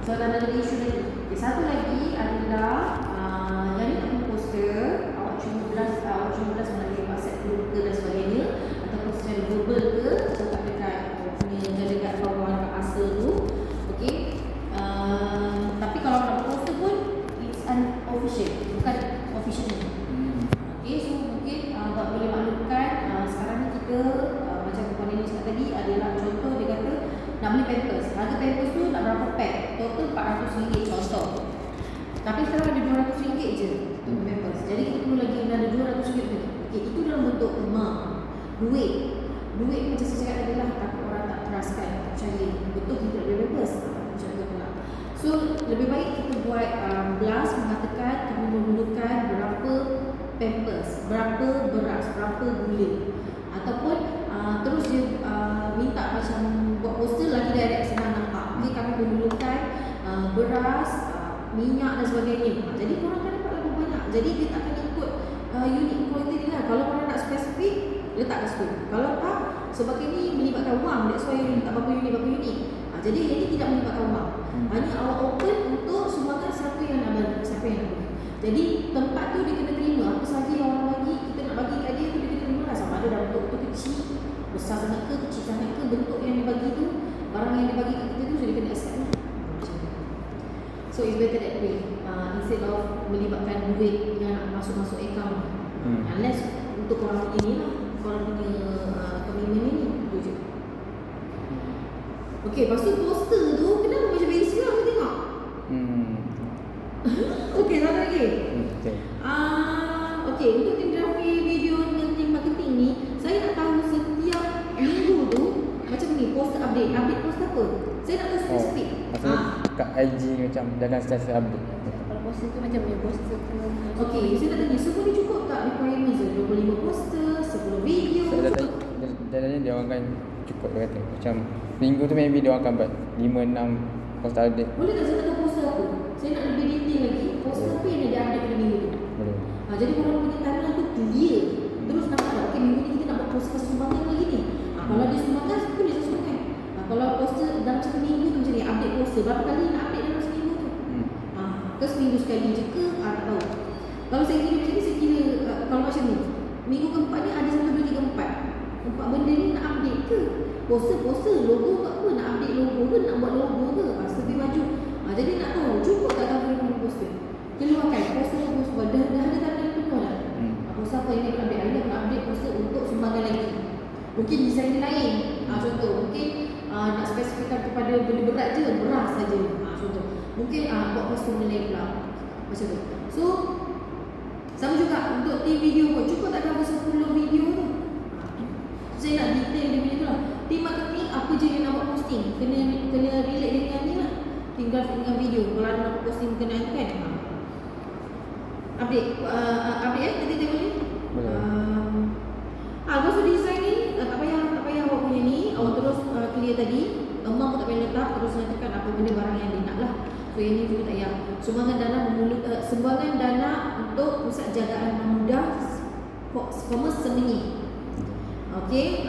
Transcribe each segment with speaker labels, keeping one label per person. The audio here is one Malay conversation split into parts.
Speaker 1: So ada isu lagi. Okay, satu lagi adalah yang ni tak poster, awak cuma belas melalui WhatsApp group ke dan sebagainya, ataupun secara verbal ke, cakap dekat punya dekat kawan kat asal tu. Okey. Tapi kalau nak poster pun it's unofficial, bukan official. Okey, so mungkin boleh maklumkan sekarang ni kita macam puan ini cakap tadi adalah contoh dia kata nak beli pampers. Harga pampers tu nak berapa pack? Total RM400 contoh. Tapi sekarang ada RM200 je untuk pampers. Jadi kita perlu lagi ada RM200 lagi. Okey, itu dalam bentuk duit. Duit macam saya cakap tadi lah, takut orang tak trustkan, tak percaya. Betul kita nak beli pampers. Macam tu pula. So lebih baik kita buat blast mengatakan kami memerlukan berapa pampers, berapa beras, berapa gula. Ataupun terus dia minta macam buat poster lagi direct senang nampak. Okay, kami memerlukan beras, minyak dan sebagainya. Jadi korang akan dapat lebih banyak. Jadi dia tak akan ikut unit quantity lah. Kalau korang nak spesifik, letak kat situ. Kalau tak, sebab ini melibatkan wang. That's why you letak berapa unit. Jadi ini tidak melibatkan wang. Hanya awak open untuk sumbangan siapa yang nak bagi, siapa yang nak bagi. Jadi tempat tu dia kena terima apa sahaja yang orang bagi, kita nak bagi kat dia tu dia kena terima lah. Sama ada dalam bentuk tu kecil, besar sangat ke, kecil sangat ke, bentuk yang dia bagi tu, barang yang dia bagi kat kita tu, so dia kena accept lah. So it's better that way, instead of melibatkan duit yang nak masuk account. Unless untuk orang ini lah, orang punya komitmen ni, tu je. Okay, lepas tu poster tu kenapa macam basic lah aku tengok. Okay, satu lagi. Okay, untuk fotografi video yang tim marketing ni, saya nak tahu setiap minggu tu macam ni poster update poster apa. Saya nak tahu spesifik.
Speaker 2: Kat IG macam dalam status update.
Speaker 3: Kalau poster tu macam ni poster tu.
Speaker 1: Okay, saya nak tanya semua ni cukup tak requirements tu? 25 poster, 10 video.
Speaker 2: Dalamnya dia orang kan cukup dia kata. Macam minggu tu maybe dia orang akan buat 5-6 poster update.
Speaker 1: Boleh tak saya nak tahu poster apa? Saya nak lebih detail lagi. Poster apa yang dia update pada minggu tu?
Speaker 2: Boleh.
Speaker 1: Jadi korang punya timeline tu clear. Terus nampak tak, okay minggu ni kita nak buat poster sumbangan lagi ni. Kalau dia sumbangan, boleh saya sumbangan. Kalau poster dalam satu minggu tu macam ni, update poster, berapa kali nak update dalam seminggu tu? Ke seminggu sekali je ke? Tak tahu. Kalau saya kira macam ni, saya kira kalau macam ni, minggu keempat ni ada 1, 2, 3, 4. 4 benda ni nak update ke? Poster, logo ke apa? Nak update logo ke? Nak buat logo ke? Seperti baju. Jadi nak tahu, cukup tak cover poster? Keluarkan poster dah ada timeline penuh dah. Poster apa yang nak update? Hari ni nak update poster untuk sumbangan lagi. Mungkin design lain. Contoh, mungkin nak spesifikkan kepada benda berat je, beras saja. Contoh. Mungkin buat poster mengenai pula. Macam tu. So, sama juga untuk team video pun. Cukup tak cover 10 video tu. Saya nak detail dia punya tu lah. Team marketing apa je yang nak buat posting, kena relate dengan ni lah. Tinggal dengan video. Kalau ada nak posting berkenaan tu kan. Update nanti tengok ni. Lepas tu design ni tak payah awak punya ni. Awak terus clear tadi. Amount pun tak payah letak. Terus nyatakan apa benda barang yang dia nak lah. So yang ni juga tak payah. Sumbangan dana untuk pusat jagaan mudah Commerce Semenyi. Okey,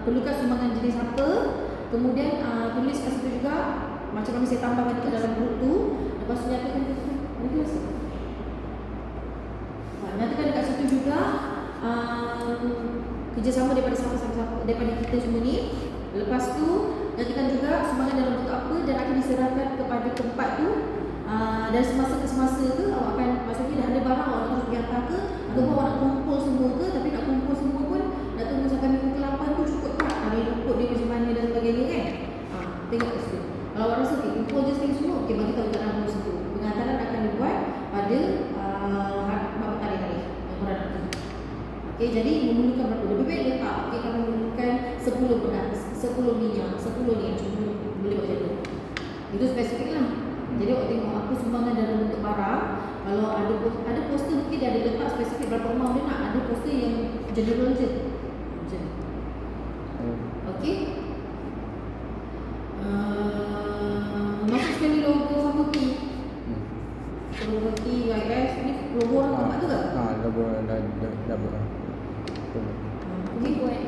Speaker 1: perlukan sumbangan jenis apa. Kemudian tulis kat situ juga macam mana saya tambahkan dekat dalam grup tu. Lepas tu nyatakan nyatakan dekat situ juga kerjasama daripada kita semua ni. Lepas tu nyatakan juga sumbangan dalam bentuk apa dan akan diserahkan kepada tempat tu. Dan semasa tu awak akan, maksudnya dah ada barang awak terus pergi hantar ke, ataupun awak nak kumpul semua ke. Tapi nak kumpul semua pun nak tunggu sampai minggu ke-8 tu cukup tak? Ambil luput dia macam mana dan sebagainya kan. Tengok kat situ. Kalau awak rasa okay, kumpul je sekali semua, okay, bagi tahu kat dalam grup situ. Pengantaran akan dibuat pada berapa tarikh yang korang nak pergi. Okay, jadi memerlukan berapa? Lebih baik letak. Okay, kami memerlukan 10 beras, 10 minyak, 10 ni yang cuma boleh buat macam tu. Itu spesifik lah. Jadi awak tengok apa sumbangan dalam bentuk barang. Kalau ada poster mungkin dia ada letak spesifik berapa amount dia nak. Ada poster yang general je. Macam ni. Okey. Masuk sekali logo Fakulti. Fakulti YS ni logo orang tempat tu ke?
Speaker 2: Logo dah buat.
Speaker 3: Okey, buat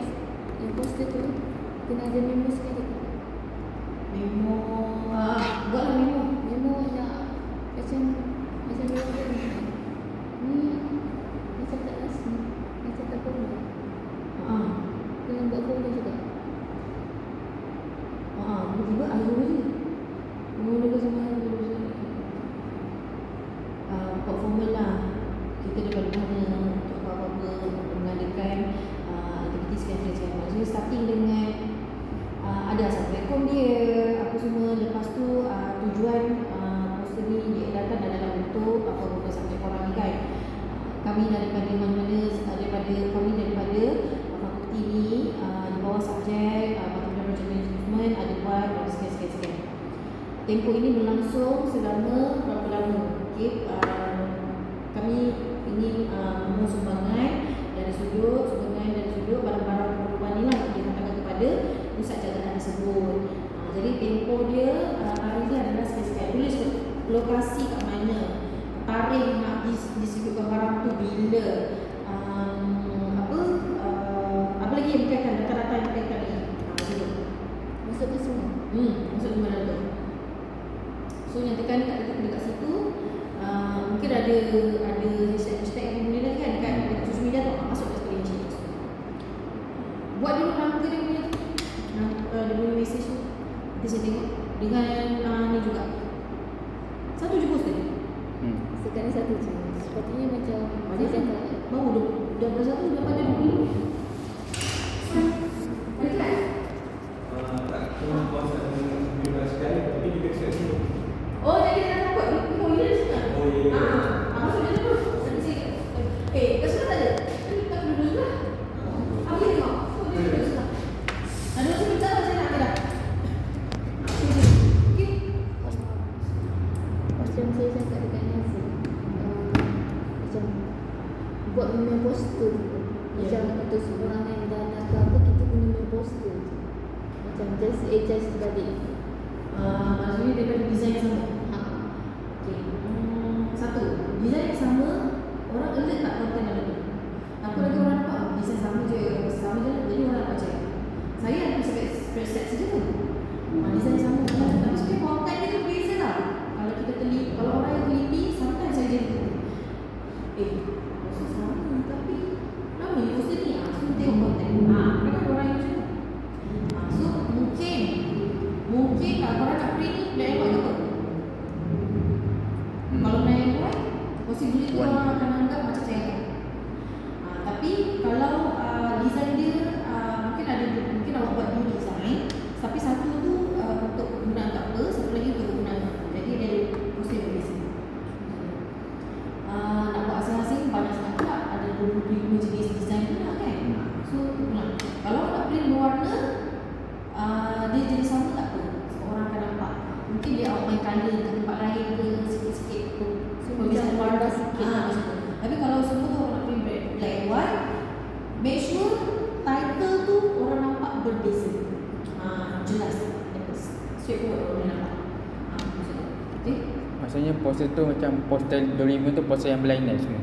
Speaker 3: yang poster tu kena ada memo sekali.
Speaker 1: Memo buat tempoh ini berlangsung selama berapa lama. Okey, kami ingin memohon sumbangan dari sudut barang-barang keperluan ni lah yang dihantarkan kepada pusat jagaan tersebut. Jadi tempoh dia hari ni adalah spesifik. Tulis lokasi kat mana, tarikh nak distributekan barang tu bila, apa lagi yang berkaitan, data-data yang berkaitan ni.
Speaker 3: Masuk ke semua.
Speaker 1: Masuk di mana tu. So nyatakan dekat situ, mungkin ada hashtag yang boleh lagi kan dekat social media tu, masuk ke sekali macam tu. Buat dulu nama dia punya tu, dia punya message tu. Nanti saya tengok dengan ni juga. Satu je poster.
Speaker 3: Sekarang satu je. Sepatutnya macam dia cakap
Speaker 1: Baru dah bersatu dah pada 20. Ada tak?
Speaker 4: Tak kena puasa dengan sekali, tapi juga sekali.
Speaker 1: Oh, jadi dah takut. Oh, ini dah suka.
Speaker 4: Oh, ya.
Speaker 1: Masuk dia terus. Nanti saya kat sebelah tak ada? Kita duduk sebelah. Apa dia tengok? Oh, dia duduk sebelah. Ada macam minta lah saya nak ambil dah. Okey.
Speaker 3: macam saya cakap dekat Nazi, macam buat main poster tu. Macam untuk seorang yang dah nak ke apa, kita punya main poster tu. Macam just adjust balik.
Speaker 1: Maksudnya daripada design yang sama. Okey. Satu, design yang sama, orang alert tak konten dalam tu. Apa lagi orang nampak design sama je, jadi orang nak baca. Saya ada spreadsheet saja tu. Design yang sama, tapi sebenarnya konten dia tu beza lah. Kalau kita teliti, kalau orang yang teliti, sometimes saya jadi poster sama tapi nama ni poster ni, so tengok konten. Kadang orang yang macam tu. So mungkin kalau korang nak print ni black and white ke apa? Kalau black and white, possibility orang akan anggap macam saya kan. Tapi kalau design dia mungkin awak buat dua design, tapi satu tu untuk guna untuk apa, satu lagi untuk guna apa. Jadi dia ada poster yang berbeza. Nak buat asing-asing banyak sangat pula, ada 25 jenis design tu lah kan. So itulah. Kalau nak print berwarna, dia jadi sama tak apa, orang akan nampak. Mungkin dia outline colour ke tempat lain ke sikit-sikit tu, perbezaan warna sikit. Tapi kalau semua tu orang nak print black and white, make sure title tu orang nampak berbeza. Jelas, straightforward orang nampak. Okay?
Speaker 2: Maksudnya poster tu macam poster 25 tu poster yang berlainan semua.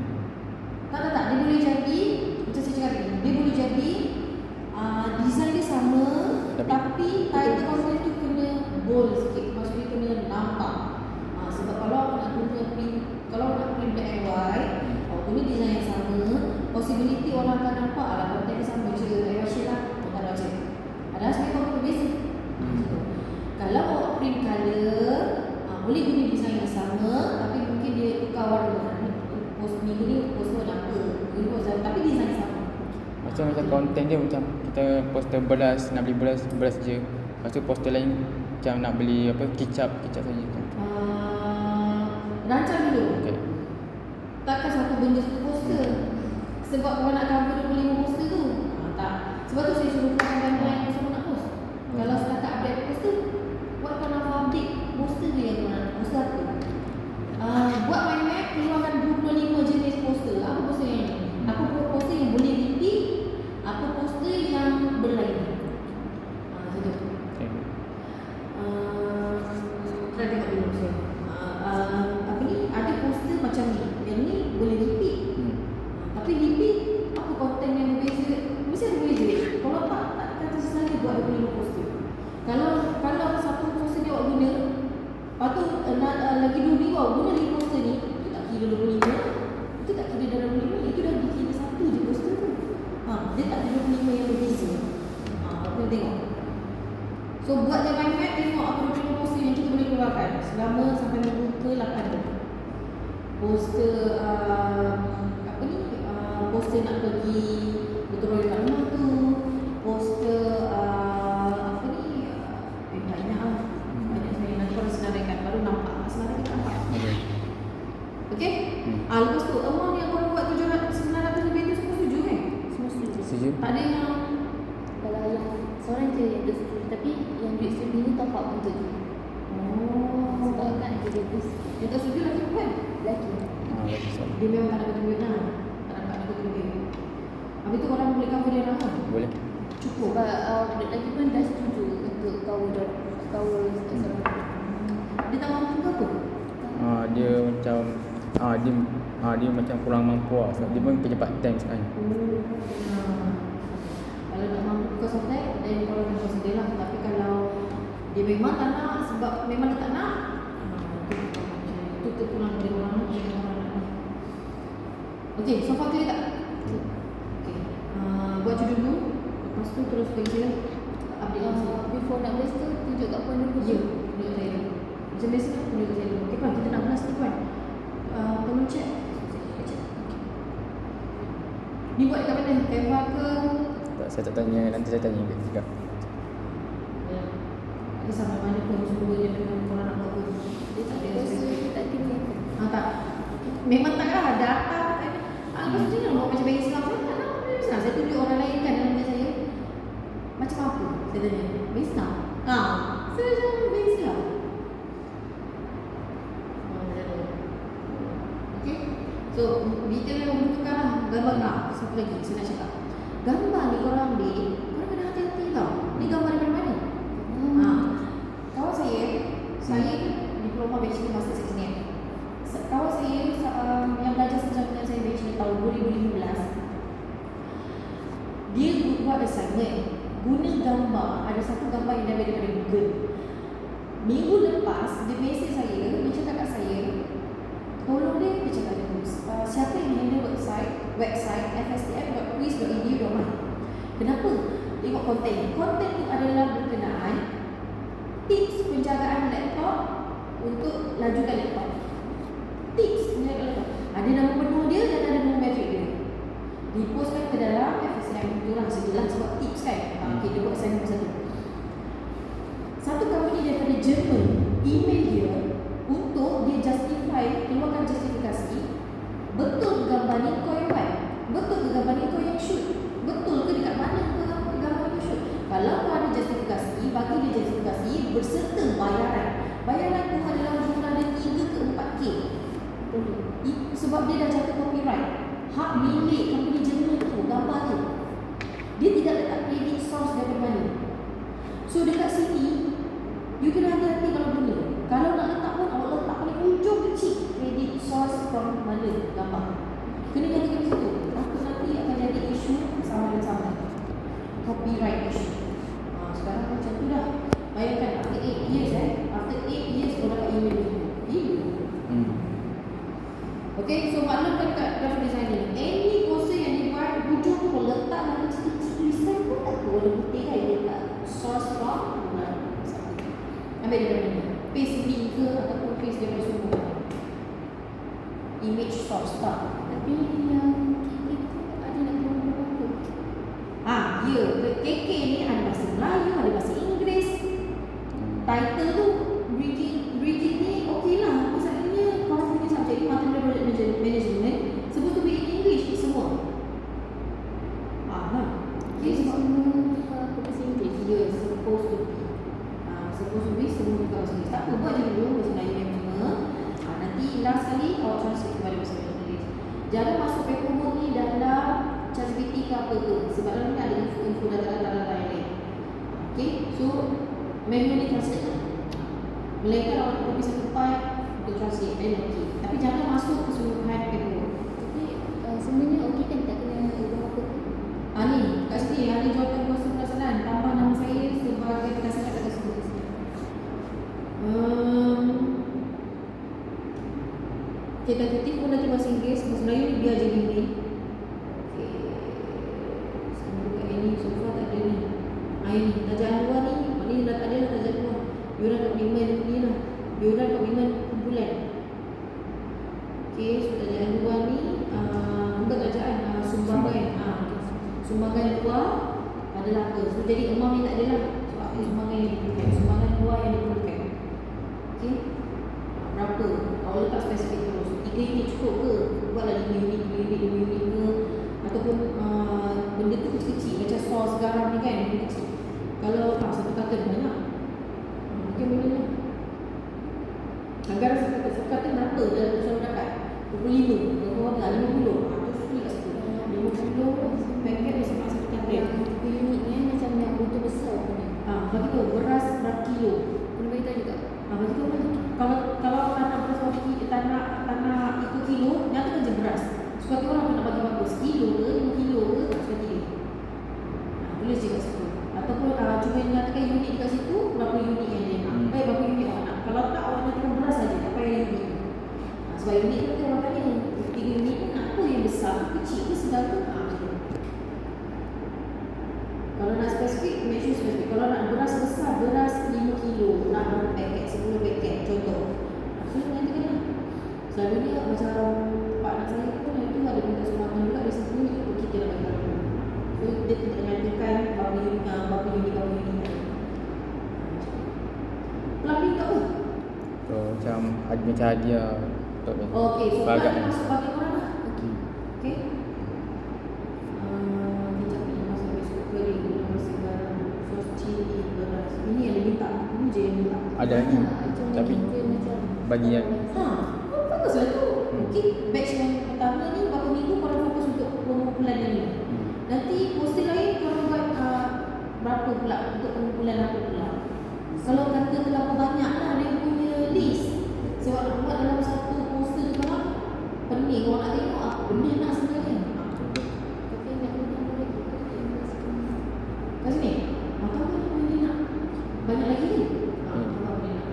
Speaker 1: Tak. Dia boleh jadi, macam saya cakap tadi, dia boleh jadi design dia sama, tapi title content tu kena bold sikit. Maksudnya kena nampak. Sebab kalau nak print black and white, guna design yang sama, possibility orang akan nampak lah content dia sama je, tak payah lah, tak ada macam. Padahal sebenarnya kau berbeza. Kalau awak print colour, boleh guna design yang sama, tapi mungkin dia tukar warna. Minggu ni post warna apa, tapi design sama.
Speaker 2: Macam konten dia macam kita poster beras, nak beli beras je. Lepas tu poster lain macam nak beli apa, kicap saja macam tu.
Speaker 1: Rancang dulu.
Speaker 2: Okay.
Speaker 1: Takkan satu benda satu poster. Sebab orang nak cover 25 poster tu. Tak. Sebab tu saya suruh pakai yang semua nak post. Kalau setakat update poster, buat kalau update poster tu yang korang nak post apa. Buat mind map, keluarkan 25 jenis poster. Apa poster yang ni? Apa poster yang boleh repeat? Apa poster yang berlainan? Gitu. Kita tengok dulu saya. Apa ni? Ada poster macam ni. Yang ni boleh repeat. Tapi repeat, apa konten yang berbeza? Mesti ada berbeza. Kalau tak kata sesaja buat 25 poster. Kalau satu poster ni awak guna, lepas tu lagi 2 minggu awak guna 5 poster ni, itu tak kira 25. Itu tak kira dalam 25. Itu dah dikira satu je poster tu. Dia tak kira 25 yang berbeza. Apa tengok. So buat je mind map, tengok apa 25 poster yang kita boleh keluarkan selama sampai minggu ke-8 tu. Poster apa ni? Poster nak pergi betul-betul kat rumah tu. Poster apa ni? Banyak sebenarnya. Nanti kalau senaraikan baru nampak. Sebenarnya kita nampak. Okay? Lepas tu amount yang korang buat 900 lebih tu semua setuju kan?
Speaker 3: Semua setuju.
Speaker 2: Setuju.
Speaker 1: Tak ada yang
Speaker 3: Kalau yang seorang je yang tak setuju, tapi yang duit student ni top up untuk dia.
Speaker 1: Oh, Yang tak setuju laki perempuan?
Speaker 3: Laki.
Speaker 2: Lagi soalan.
Speaker 1: Dia memang tak nak contribute lah. Tak nak contribute. Habis tu orang boleh cover dia orang.
Speaker 2: Boleh.
Speaker 1: Cukup.
Speaker 3: Sebab budak lelaki pun dah setuju untuk kawal
Speaker 1: Dia tak mampu ke apa?
Speaker 2: Dia macam dia macam kurang mampu lah. Sebab dia pun kerja part time sekarang.
Speaker 1: Kalau nak mampu because of that, then korang kena consider lah. Tapi kalau dia memang tak nak sebab memang dia tak nak, itu terpulang pada orang yang orang nak. Okay, so far clear tak? Okay. Buat je dulu. Lepas tu terus bagi saya update langsung.
Speaker 3: Before nak best tu tunjuk kat puan dulu.
Speaker 1: Ya, tunjuk saya dulu. Macam biasa tu tunjuk saya dulu. Okay Puan, kita nak belas ni Puan. Tolong check. Ni buat dekat mana? Canva ke?
Speaker 2: Tak, saya tak tanya, nanti saya tanya juga.
Speaker 1: Ya. Dia sama mana pun semua dia dengan korang nak buat apa. Dia tak ada spesifik.
Speaker 3: Tak kena.
Speaker 1: Tak. Memang tak lah data. Lepas tu jangan buat macam bagi Islam. Saya tak nak bagi Islam. Saya tunjuk orang lain kan dalam kerja saya. Macam apa? Saya tanya. Bagi Islam? Saya macam bagi Islam. Okay. So, detail yang membutuhkan lah. Gambar satu lagi saya nak cakap. Gambar ni korang ambil, korang kena hati-hati tau. Ni gambar daripada mana? Kawan saya diploma bachelor master engineer. Kawan saya yang belajar sama dengan saya bachelor tahun 2015. Dia buat assignment guna gambar. Ada satu gambar yang dia ambil daripada Google. Minggu lepas dia mesej saya, dia cakap kat saya, tolong dia cakap siapa yang handle website fstf.quiz.edu.my. Kenapa? Tengok konten. Konten itu adalah berkenaan tips penjagaan laptop untuk lajukan laptop. Tips penjagaan laptop. Ada nama penuh dia dan ada nama metrik dia. Dipostkan ke dalam FSTF itu lah sejelas sebab tips kan. Okay, dia buat assignment satu. Satu company daripada Jerman email dia untuk dia justify, keluarkan justifikasi betul ke gambar ni kau yang buat, betul ke gambar ni kau yang shoot, betul ke dekat mana gambar ni shoot. Kalau kau ada justifikasi, bagi dia justifikasi berserta bayaran. Bayaran tu adalah jumlah dia 3 ke 4K. Sebab dia dah jatuh copyright, hak milik company Jerman tu, gambar tu. Dia tidak letak credit source daripada mana. So dekat sini you kena hati-hati kalau benda. Kalau nak letak pun awak letak paling ujung kecil credit source from mana gambar. Kena jadikan situ. Takut nanti akan jadi isu sama dan sama. Copyright issue. Sekarang macam tu dah. Bayangkan after 8 years after 8 years kau dapat email tu. Okay, so maklumkan kat graphic design ni. Any poster yang dibuat hujung tu kau letak dalam kecil-kecil tulisan pun tak tahu warna putih kan. Dia letak source from ambil daripada mana? Paste link ke ataupun paste daripada sumber image source tak?
Speaker 3: Tapi yang KK tu ada nak berapa?
Speaker 1: Ya, KK ni ada bahasa Melayu, ada bahasa Inggeris. Title tu Bridget ni okey lah. Masalahnya kalau punya subjek ni material project management supposed to be in English semua.
Speaker 3: Dia semua bahasa Inggeris.
Speaker 1: Ya, supposed to be. Supposed to be semua bukan bahasa Inggeris. Tak apa, buat je dulu bahasa Melayu yang semua. Nanti last kali awak translate kepada bahasa Inggeris. Jangan masuk paper work ni dalam ChatGPT ke apa ke. Sebab dalam ni ada info data-data yang lain. Okay, so manually translate lah. Melainkan awak nak copy satu part untuk translate, then okay. Tapi jangan masuk keseluruhan paper work.
Speaker 3: Tapi semuanya okey kan, tak kena ubah apa pun.
Speaker 1: Ni, kat sini ada jawatan kuasa pelaksanaan. Tambah nama saya sebagai pelaksanaan kat tersebut. Tentatif pun nanti bahasa Inggeris, bahasa Melayu ni biar je gini. Okay. Semoga ini so far tak ada ni. Ini tajaan luar ni. Ni dah tak ada lah tajaan luar. Yuran komitmen ni lah. Yuran komitmen kumpulan. Okay, so tajaan luar ni bukan tajaan, sumbangan. Sumbangan luar adalah apa? So jadi amount ni tak ada lah. So apa sumbangan yang diperlukan? Sumbangan luar yang diperlukan. Okay, berapa? Awak letak spesifik terus. 3 unit cukup ke? Buatlah 5 unit ke? Ataupun benda tu kecil-kecil macam sos garam ni kan, benda kecil. Kalau satu carton banyak, mungkin boleh lah. Anggaran suka kata kenapa dalam usaha dekat 25 berapa 50 atau free kat situ 50 paket dia sama satu tablet.
Speaker 3: Yang unit ni macam yang botol besar punya.
Speaker 1: Bagi tu beras berapa kilo.
Speaker 3: Kena beritahu juga.
Speaker 1: Bagi tu kalau tanah beras berapa kilo, tanah ikut kilo, nyatakan je beras. Suka orang nak bagi berapa, sekilo ke, 5 kilo ke, tak suka kilo. Tulis je kat situ. Ataupun cuba nyatakan unit kat situ, berapa unit yang dia nak. Berapa unit awak nak. Kalau tak, awak nyatakan beras saja, tak payah unit. Sebab unit tu orang tanya, 3 unit ni nak apa yang besar, kecil ke, sedang ke? Kalau nak spesifik, make sure spesifik. Kalau nak beras besar, beras 5 kilo, nak berapa paket, 10 paket, contoh. So, nyatakan lah. Selalunya macam pak anak saya pun itu ada minta sumbangan juga dari situ untuk kita nak bagi tahu. So dia tidak nyatakan berapa unit. Pelapis tak apa?
Speaker 2: So macam hadiah untuk
Speaker 1: Okey, so
Speaker 2: pelagak
Speaker 1: kita
Speaker 2: ni.
Speaker 1: masuk bagi orang lah. Okey. Kejap ni masuk besok kering, masuk barang sos cili, beras. Ini yang dia minta. Ini je yang minta.
Speaker 2: Ada ni tapi bagi yang
Speaker 1: Baguslah tu. Mungkin batch yang pertama ni berapa minggu korang fokus untuk pengumpulan yang ni. Nanti poster lain korang buat berapa pula untuk pengumpulan apa pula. Kalau kata terlalu banyak lah dia punya list. Sebab nak buat dalam satu poster tu korang pening. Korang nak tengok apa benda nak sebenarnya.
Speaker 3: Tapi nak guna lagi
Speaker 1: Kat sini? Atau kan benda nak banyak lagi ni? Atau benda nak.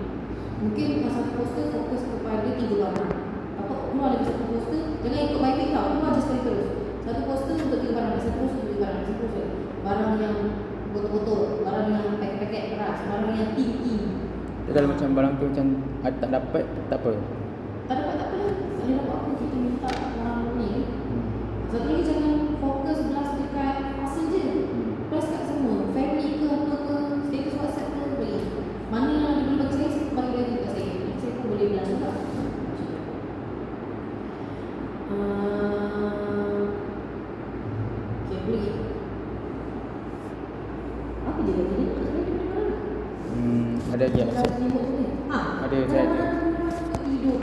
Speaker 1: Mungkin satu poster fokus kepada 3 barang. Atau keluar lagi satu poster, jangan ikut by week tau, keluar je sekali terus. Satu poster untuk 3 barang, satu poster untuk 3 barang, satu poster. Barang yang botol-botol, barang yang paket-paket beras, barang yang tin-tin.
Speaker 2: kalau macam barang tu macam tak dapat tak apa.
Speaker 1: Tak dapat tak apa, tak boleh dapat apa, kita minta orang ni. Satu lagi jangan fokus beras dekat hasil je. Beras kat semua, family ke apa ke, status WhatsApp ke, boleh. Mana yang dia boleh bagi saya bagi kat saya. Saya pun boleh belas juga. Okay, boleh. Apa dia lagi ni?
Speaker 2: Ada lagi
Speaker 1: Ada
Speaker 2: WhatsApp.
Speaker 1: ada
Speaker 2: Ada, saya ada.
Speaker 1: Tidur.